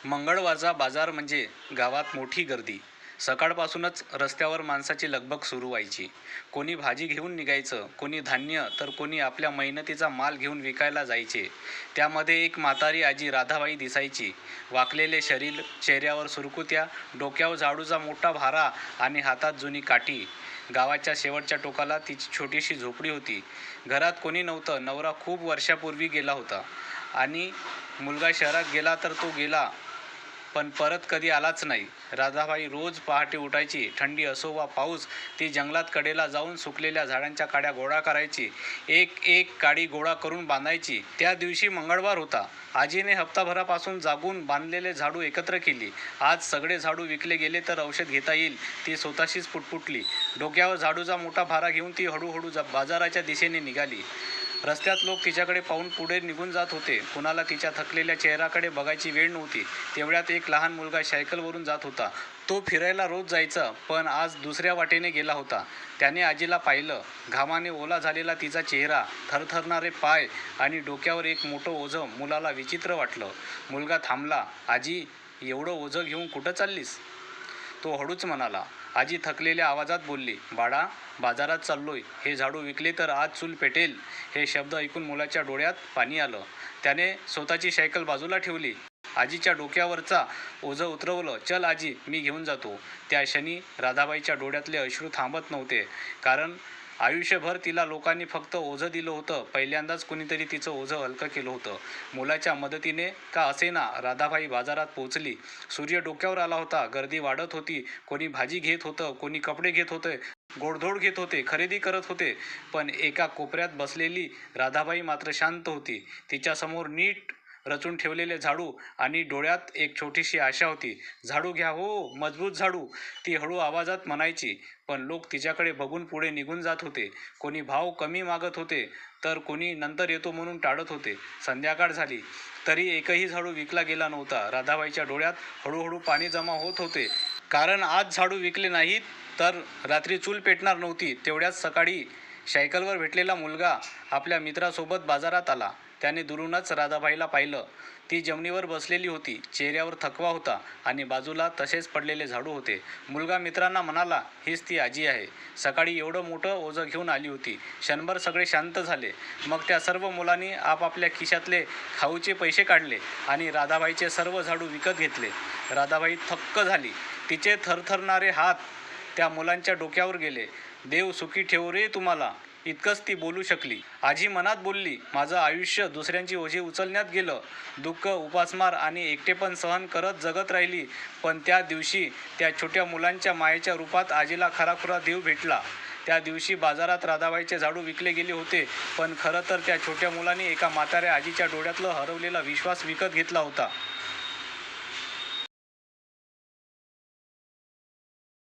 मंगळवारचा बाजार म्हणजे गावात मोठी गर्दी. सकाळपासूनच रस्त्यावर माणसाची लगबग सुरू व्हायची. कोणी भाजी घेऊन निघायचं, कोणी धान्य, तर कोणी आपल्या मेहनतीचा माल घेऊन विकायला जायचे. त्यामध्ये एक म्हातारी आजी राधाबाई दिसायची. वाकलेले शरीर, चेहऱ्यावर सुरकुत्या, डोक्यावर झाडूचा मोठा भारा आणि हातात जुनी काठी. गावाच्या शेवटच्या टोकाला तिची छोटीशी झोपडी होती. घरात कोणी नव्हतं. नवरा खूप वर्षापूर्वी गेला होता आणि मुलगा शहरात गेला तर तो गेला, पण परत कधी आलाच नाही. राधाबाई रोज पहाटे उठायची. थंडी असो वा पाऊस, ती जंगलात कडेला जाऊन सुकलेल्या झाडांच्या काड्या गोळा करायची. एक एक काडी गोळा करून बांधायची. त्या दिवशी मंगळवार होता. आजीने हप्ताभरापासून जागून बांधलेले झाडू एकत्र केली. आज सगळे झाडू विकले गेले तर औषध घेता येईल, ती स्वतःशीच पुटपुटली. डोक्यावर झाडूचा मोठा भारा घेऊन ती हळूहळू बाजाराच्या दिशेने निघाली. रस्त्यात लोक तिच्याकडे पाहून पुढे निघून जात होते. कुणाला तिच्या थकलेल्या चेहऱ्याकडे बघायची वेळ नव्हती. तेवढ्यात एक लहान मुलगा सायकलवरून जात होता. तो फिरायला रोज जायचा, पण आज दुसऱ्या वाटेने गेला होता. त्याने आजीला पाहिलं. घामाने ओला झालेला तिचा चेहरा, थरथरणारे पाय आणि डोक्यावर एक मोठं ओझं मुलाला विचित्र वाटलं. मुलगा थांबला. आजी, एवढं ओझं घेऊन कुठं चाललीस? तो हळूच म्हणाला. आजी थकलेल्या आवाजात बोलली, बाळा, बाजारात चाललोय. हे झाडू विकले तर आज चूल पेटेल. हे शब्द ऐकून मुलाच्या डोळ्यात पाणी आलं. त्याने स्वतःची सायकल बाजूला ठेवली. आजीच्या डोक्यावरचा ओझं उतरवलं. चल आजी, मी घेऊन जातो. त्या क्षणी राधाबाईच्या डोळ्यातले अश्रू थांबत नव्हते. कारण आयुष्यभर तिला लोकांनी फक्त ओझं दिलं होतं. पहिल्यांदाच कुणीतरी तिचं ओझं हलकं केलं होतं. मुलाच्या मदतीने का असेना राधाबाई बाजारात पोहोचली. सूर्य डोक्यावर आला होता. गर्दी वाढत होती. कोणी भाजी घेत होतं, कोणी कपडे घेत होते, गोडधोड घेत होते, खरेदी करत होते. पण एका कोपऱ्यात बसलेली राधाबाई मात्र शांत होती. तिच्यासमोर नीट रचून ठेवलेले झाडू आणि डोळ्यात एक छोटीशी आशा होती. झाडू घ्या हो, मजबूत झाडू, ती हळू आवाजात म्हणायची. पण लोक तिच्याकडे बघून पुढे निघून जात होते. कोणी भाव कमी मागत होते, तर कोणी नंतर येतो म्हणून टाळत होते. संध्याकाळ झाली तरी एकही झाडू विकला गेला नव्हता. राधाबाईच्या डोळ्यात हळूहळू पाणी जमा होत होते. कारण आज झाडू विकले नाहीत तर रात्री चूल पेटणार नव्हती. तेवढ्याच सकाळी सायकलवर भेटलेला मुलगा आपल्या मित्रासोबत बाजारात आला. त्याने दुरूनच राधाबाईला पाहिलं. ती जमिनीवर बसलेली होती. चेहऱ्यावर थकवा होता आणि बाजूला तसेच पडलेले झाडू होते. मुलगा मित्रांना म्हणाला, हीच ती आजी आहे. सकाळी एवढं मोठं ओझं घेऊन आली होती. क्षणभर सगळे शांत झाले. मग त्या सर्व मुलांनी आपापल्या खिशातले खाऊचे पैसे काढले आणि राधाबाईचे सर्व झाडू विकत घेतले. राधाबाई थक्क झाली. तिचे थरथरणारे हात त्या मुलांच्या डोक्यावर गेले. देव सुखी ठेवो रे तुम्हाला, इतकंच ती बोलू शकली. आजी मनात बोलली, माझं आयुष्य दुसऱ्यांची ओझे उचलण्यात गेलं. दुःख, उपासमार आणि एकटेपण सहन करत जगत राहिली. पण त्या दिवशी त्या छोट्या मुलांच्या मायेच्या रूपात आजीला खराखुरा देव भेटला. त्या दिवशी बाजारात राधाबाईचे झाडू विकले गेले होते, पण खरं तर त्या छोट्या मुलांनी एका म्हाताऱ्या आजीच्या डोळ्यातलं हरवलेला विश्वास विकत घेतला होता.